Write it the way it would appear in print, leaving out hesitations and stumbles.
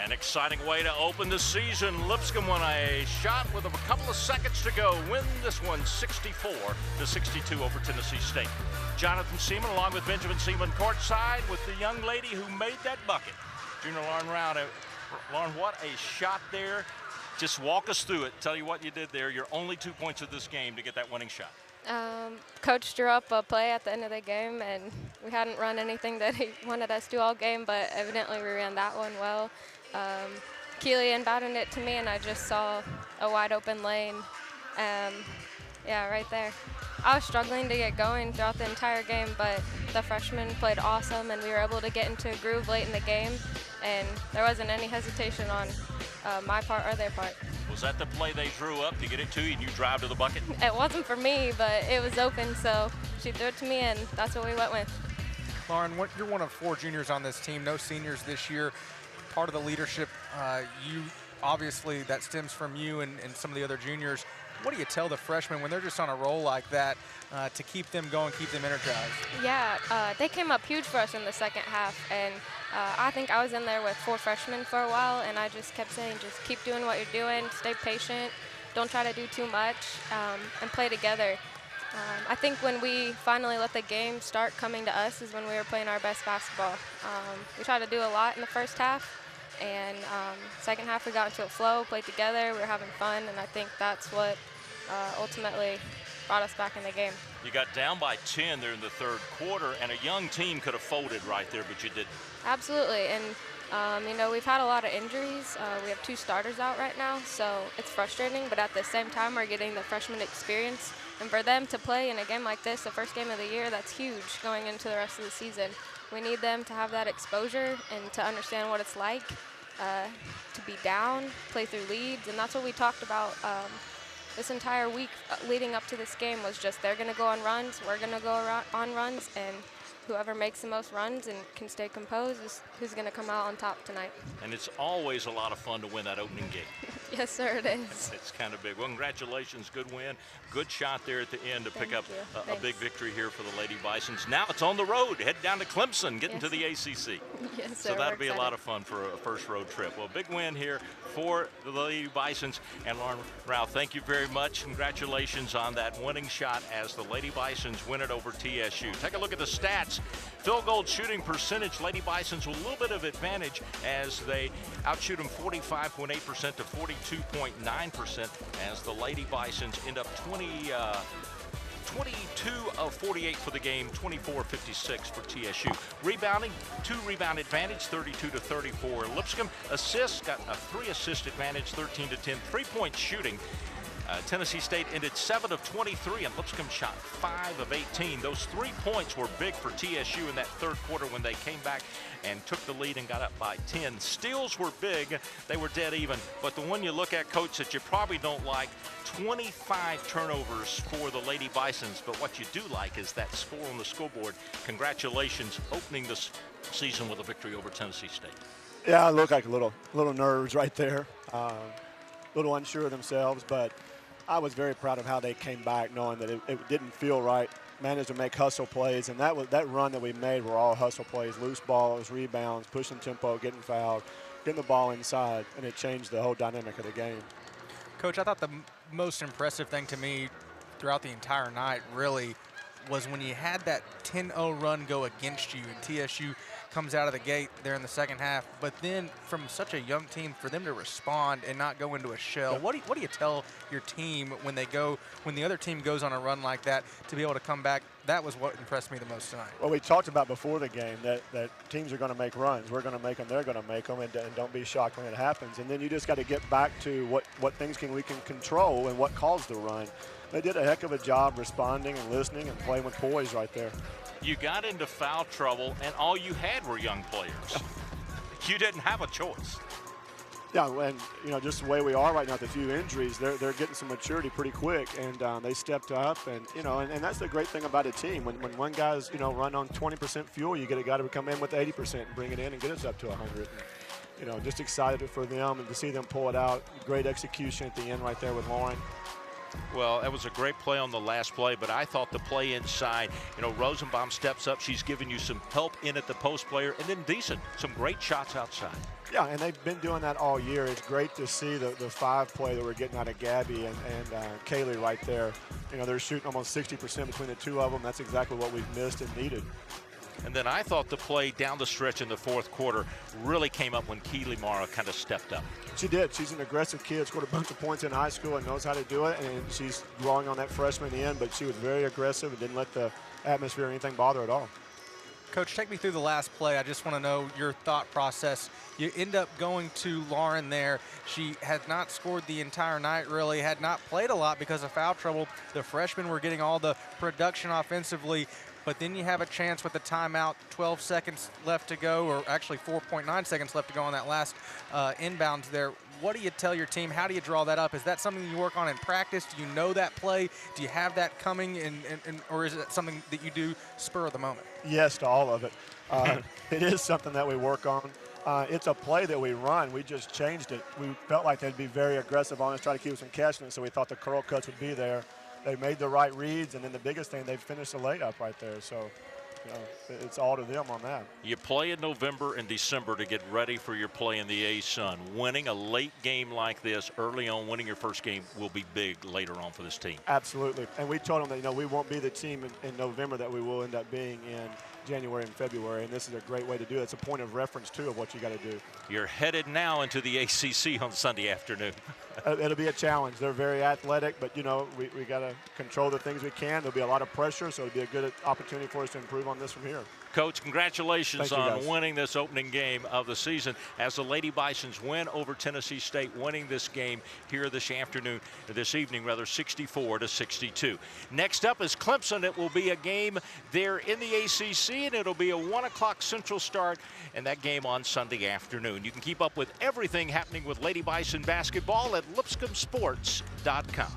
An exciting way to open the season. Lipscomb won a shot with a couple of seconds to go. Win this one 64-62 over Tennessee State. Jonathan Seaman along with Benjamin Seaman courtside with the young lady who made that bucket. Junior Lauren Rao. Lauren, what a shot there. Just walk us through it. Tell you what you did there. Your only 2 points of this game to get that winning shot. Coach drew up a play at the end of the game, and we hadn't run anything that he wanted us to do all game, but evidently we ran that one well. Keely inbounded it to me, and I just saw a wide open lane. Yeah, right there. I was struggling to get going throughout the entire game, but the freshmen played awesome, and we were able to get into a groove late in the game, and there wasn't any hesitation on my part or their part. Was that the play they drew up to get it to you and you drive to the bucket? It wasn't for me, but it was open, so she threw it to me, and that's what we went with. Lauren, you're one of 4 juniors on this team, no seniors this year. Part of the leadership, you obviously that stems from you and some of the other juniors. What do you tell the freshmen when they're just on a roll like that to keep them going, keep them energized? Yeah, they came up huge for us in the second half, and I think I was in there with 4 freshmen for a while, and I just kept saying, just keep doing what you're doing, stay patient, don't try to do too much, and play together. I think when we finally let the game start coming to us is when we were playing our best basketball. We tried to do a lot in the first half, and second half we got into a flow, played together, we were having fun, and I think that's what ultimately brought us back in the game. You got down by 10 there in the third quarter, and a young team could have folded right there, but you didn't. Absolutely, and you know, we've had a lot of injuries. We have 2 starters out right now, so it's frustrating, but at the same time, we're getting the freshman experience. And for them to play in a game like this, the first game of the year, that's huge going into the rest of the season. We need them to have that exposure and to understand what it's like to be down, play through leads, and that's what we talked about this entire week leading up to this game was just they're going to go on runs, we're going to go on runs, and whoever makes the most runs and can stay composed is who's going to come out on top tonight. And it's always a lot of fun to win that opening game. Yes, sir, it is. It's kind of big. Well, congratulations. Good win. Good shot there at the end to pick up a big victory here for the Lady Bisons. Now it's on the road. Head down to Clemson, getting to the ACC. Yes, sir. So that'll be a lot of fun for a first road trip. Well, big win here for the Lady Bisons. And Lauren Rao, thank you very much. Congratulations on that winning shot as the Lady Bisons win it over TSU. Take a look at the stats. Field goal shooting percentage, Lady Bisons with a little bit of advantage as they outshoot them 45.8% to 42.9% as the Lady Bisons end up 22 of 48 for the game, 24-56 for TSU. Rebounding, 2 rebound advantage, 32-34. Lipscomb assists, got a 3 assist advantage, 13-10. 3-point shooting. Tennessee State ended 7 of 23, and Lipscomb shot 5 of 18. Those 3 points were big for TSU in that third quarter when they came back and took the lead and got up by 10. Steals were big. They were dead even. But the one you look at, Coach, that you probably don't like, 25 turnovers for the Lady Bisons. But what you do like is that score on the scoreboard. Congratulations, opening this season with a victory over Tennessee State. Yeah, it looked like a little nerves right there. A little unsure of themselves, but I was very proud of how they came back, knowing that it didn't feel right. Managed to make hustle plays, and that run that we made were all hustle plays, loose balls, rebounds, pushing tempo, getting fouled, getting the ball inside, and it changed the whole dynamic of the game. Coach, I thought the most impressive thing to me throughout the entire night really was when you had that 10-0 run go against you, and TSU comes out of the gate there in the second half, but then from such a young team, for them to respond and not go into a shell, what do you tell your team when the other team goes on a run like that, to be able to come back? That was what impressed me the most tonight. Well, we talked about before the game that teams are going to make runs. We're going to make them, they're going to make them, and don't be shocked when it happens. And then you just got to get back to what things we can control and what caused the run. They did a heck of a job responding and listening and playing with poise right there. You got into foul trouble, and all you had were young players. You didn't have a choice. Yeah, and just the way we are right now with a few injuries, they're getting some maturity pretty quick, and they stepped up, and and that's the great thing about a team. When one guy's run on 20% fuel, you get a guy to come in with 80% and bring it in and get us up to 100. Just excited for them and to see them pull it out. Great execution at the end right there with Lauren. Well, that was a great play on the last play, but I thought the play inside, Rosenbaum steps up. She's giving you some help in at the post player, and then decent, some great shots outside. Yeah, and they've been doing that all year. It's great to see the 5 play that we're getting out of Gabby and Kaylee right there. They're shooting almost 60% between the two of them. That's exactly what we've missed and needed. And then I thought the play down the stretch in the fourth quarter really came up when Keely Mara kind of stepped up. She did. She's an aggressive kid, scored a bunch of points in high school and knows how to do it, and she's drawing on that freshman end, but she was very aggressive and didn't let the atmosphere or anything bother her at all. Coach, take me through the last play. I just want to know your thought process. You end up going to Lauren there. She had not scored the entire night, really, had not played a lot because of foul trouble. The freshmen were getting all the production offensively, but then you have a chance with the timeout, 12 seconds left to go, or actually 4.9 seconds left to go on that last inbounds there. What do you tell your team? How do you draw that up? Is that something you work on in practice? Do you know that play? Do you have that coming, or is it something that you do spur of the moment? Yes to all of it. It is something that we work on. It's a play that we run. We just changed it. We felt like they'd be very aggressive on us, try to keep us from catching it, so we thought the curl cuts would be there. They made the right reads, and then the biggest thing, they finished the layup right there. So, it's all to them on that. You play in November and December to get ready for your play in the A-Sun. Winning a late game like this early on, winning your first game will be big later on for this team. Absolutely. And we told them that, we won't be the team in November that we will end up being in January and February, and this is a great way to do it. It's a point of reference, too, of what you got to do. You're headed now into the ACC on Sunday afternoon. It'll be a challenge. They're very athletic, but, we got to control the things we can. There'll be a lot of pressure, so it'll be a good opportunity for us to improve on this from here. Coach, congratulations Thank you, on guys. winning this opening game of the season as the Lady Bisons win over Tennessee State, winning this game here this evening, 64-62. Next up is Clemson. It will be a game there in the ACC, and it'll be a 1 o'clock Central start, and that game on Sunday afternoon. You can keep up with everything happening with Lady Bison basketball at lipscombsports.com.